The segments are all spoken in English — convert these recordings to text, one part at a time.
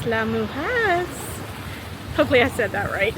Isla Mujeres. Hopefully I said that right.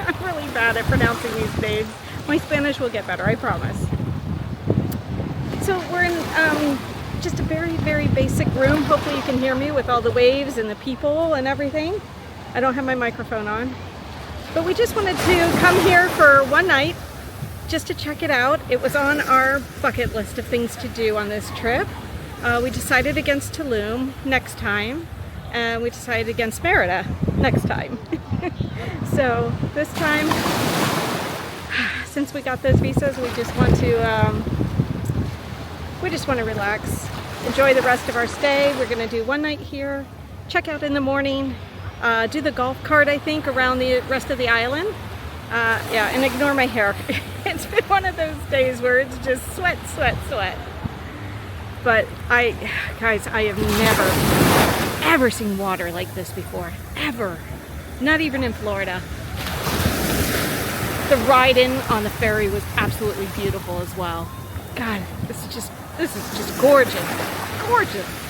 I'm really bad at pronouncing these names. My Spanish will get better, I promise. So we're in just a very, very basic room. Hopefully you can hear me with all the waves and the people and everything. I don't have my microphone on. But we just wanted to come here for one night just to check it out. It was on our bucket list of things to do on this trip. We decided against Tulum next time, and we decided against Merida next time. So this time, since we got those visas, we just want to relax, enjoy the rest of our stay. We're gonna do one night here, check out in the morning, do the golf cart, I think, around the rest of the island. Yeah, and ignore my hair. It's been one of those days where it's just sweat, sweat, sweat. But guys, I have never, ever seen water like this before. Ever. Not even in Florida. The ride-in on the ferry was absolutely beautiful as well. God, this is just gorgeous. Gorgeous.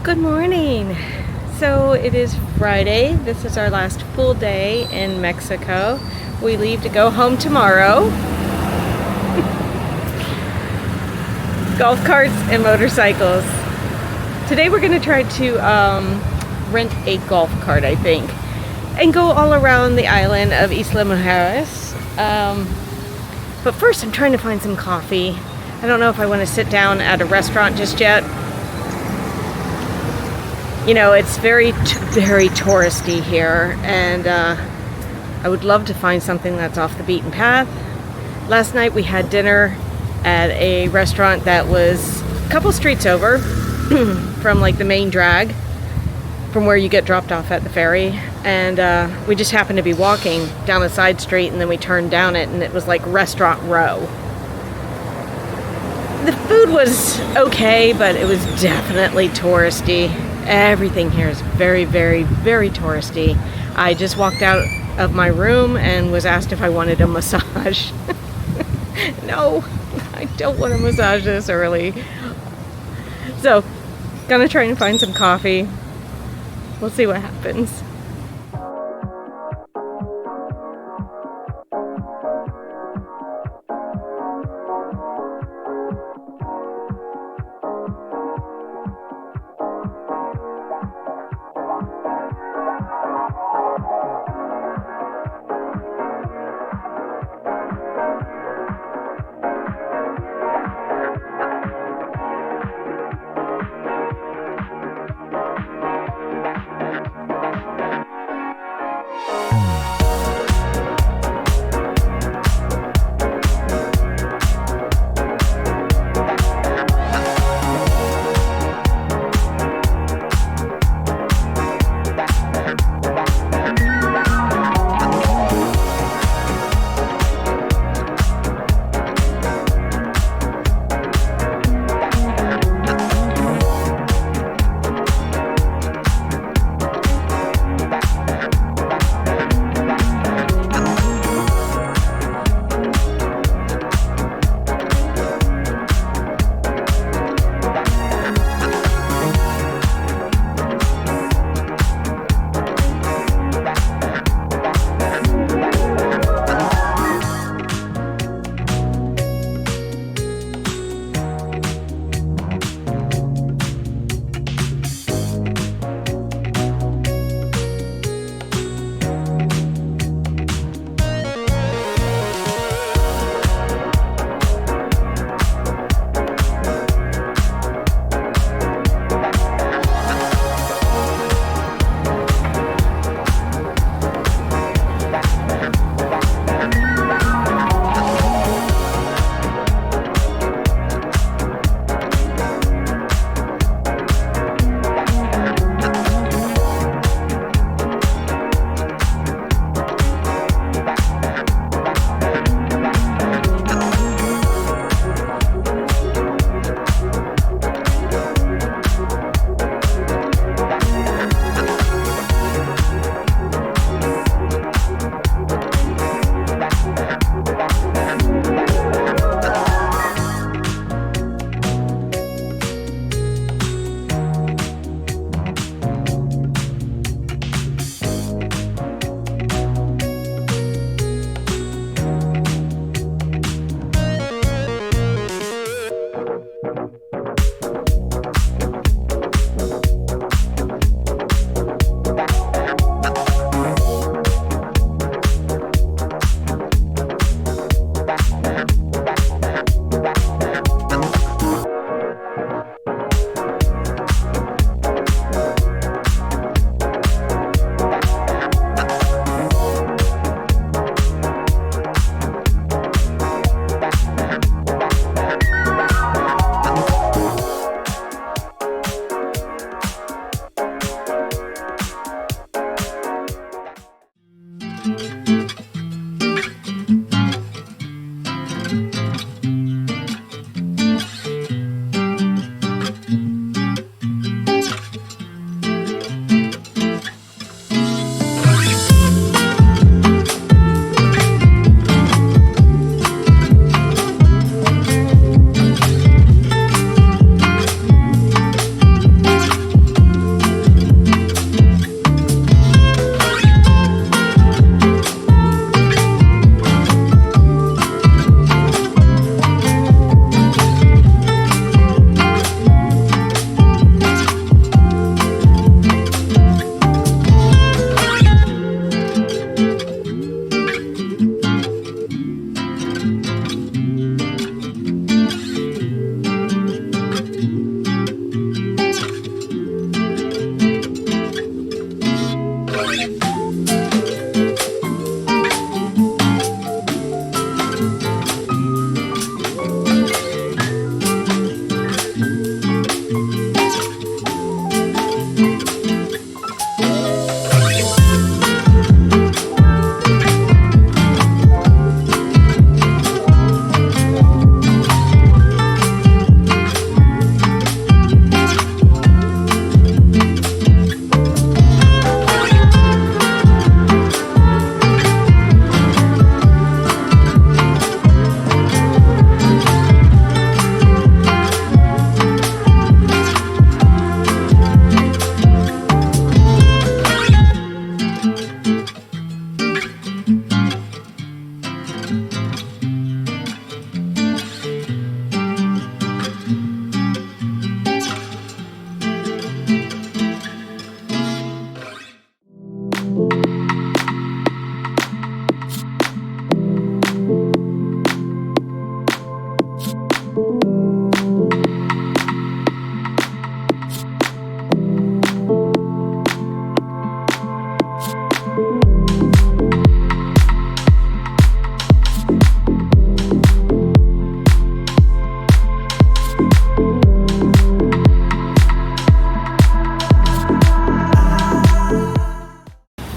Good morning. So it is Friday. This is our last full day in Mexico. We leave to go home tomorrow. Golf carts and motorcycles. Today we're going to try to rent a golf cart, I think, and go all around the island of Isla Mujeres. But first I'm trying to find some coffee. I don't know if I want to sit down at a restaurant just yet. You know, it's very touristy here, and I would love to find something that's off the beaten path. Last night we had dinner at a restaurant that was a couple streets over from like the main drag, from where you get dropped off at the ferry, and we just happened to be walking down a side street, and then we turned down it, and it was like Restaurant Row. The food was okay, but it was definitely touristy. Everything here is very, very, very touristy. I just walked out of my room and was asked if I wanted a massage. No, I don't want a massage this early. So, gonna try and find some coffee. We'll see what happens.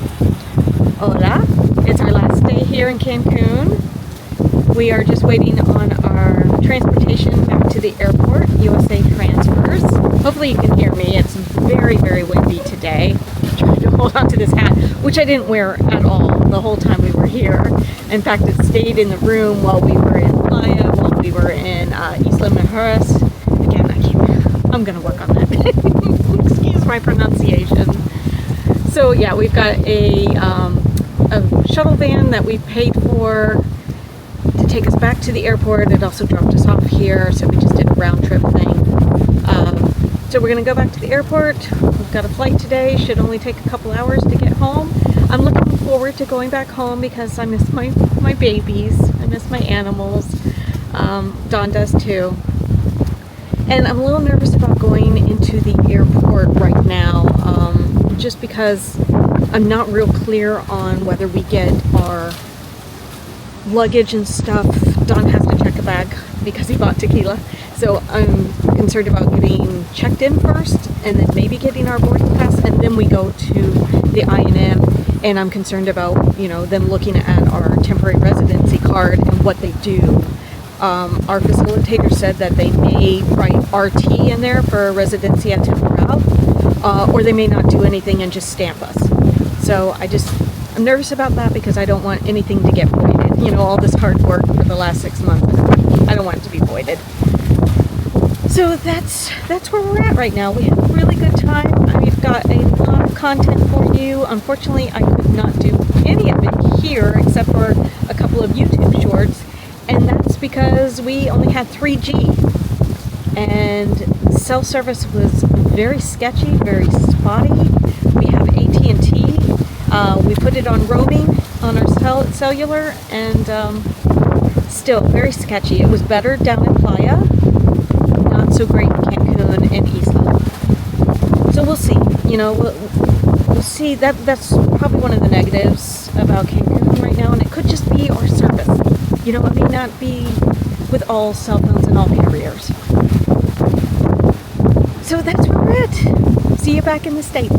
Hola! It's our last day here in Cancun. We are just waiting on our transportation back to the airport, USA Transfers. Hopefully you can hear me. It's very, very windy today. I'm trying to hold on to this hat, which I didn't wear at all the whole time we were here. In fact, it stayed in the room while we were in Playa, while we were in Isla Mujeres. Again, I'm gonna work on that. Excuse my pronunciation. So yeah, we've got a shuttle van that we paid for to take us back to the airport. It also dropped us off here, so we just did a round trip thing. So we're gonna go back to the airport. We've got a flight today. Should only take a couple hours to get home. I'm looking forward to going back home because I miss my babies. I miss my animals. Dawn does too. And I'm a little nervous about going into the airport right now, just because I'm not real clear on whether we get our luggage and stuff. Don has to check a bag because he bought tequila. So I'm concerned about getting checked in first and then maybe getting our boarding pass, and then we go to the INM. And I'm concerned about, you know, them looking at our temporary residency card and what they do. Our facilitator said that they may write RT in there for residencia temporal, or they may not do anything and just stamp us. So I'm nervous about that because I don't want anything to get voided. You know, all this hard work for the last 6 months, I don't want it to be voided. So that's where we're at right now. We had a really good time. We've got a lot of content for you. Unfortunately, I could not do any of it here except for a couple of YouTube shorts. And that's because we only had 3G, and cell service was very sketchy, very spotty. We have AT&T. We put it on roaming on our cellular, and still very sketchy. It was better down in Playa, not so great in Cancun and Isla. So we'll see. You know, we'll see. That's probably one of the negatives about Cancun right now, and it could just be our service. You know, it may not be with all cell phones and all carriers. So that's where we're at. See you back in the States.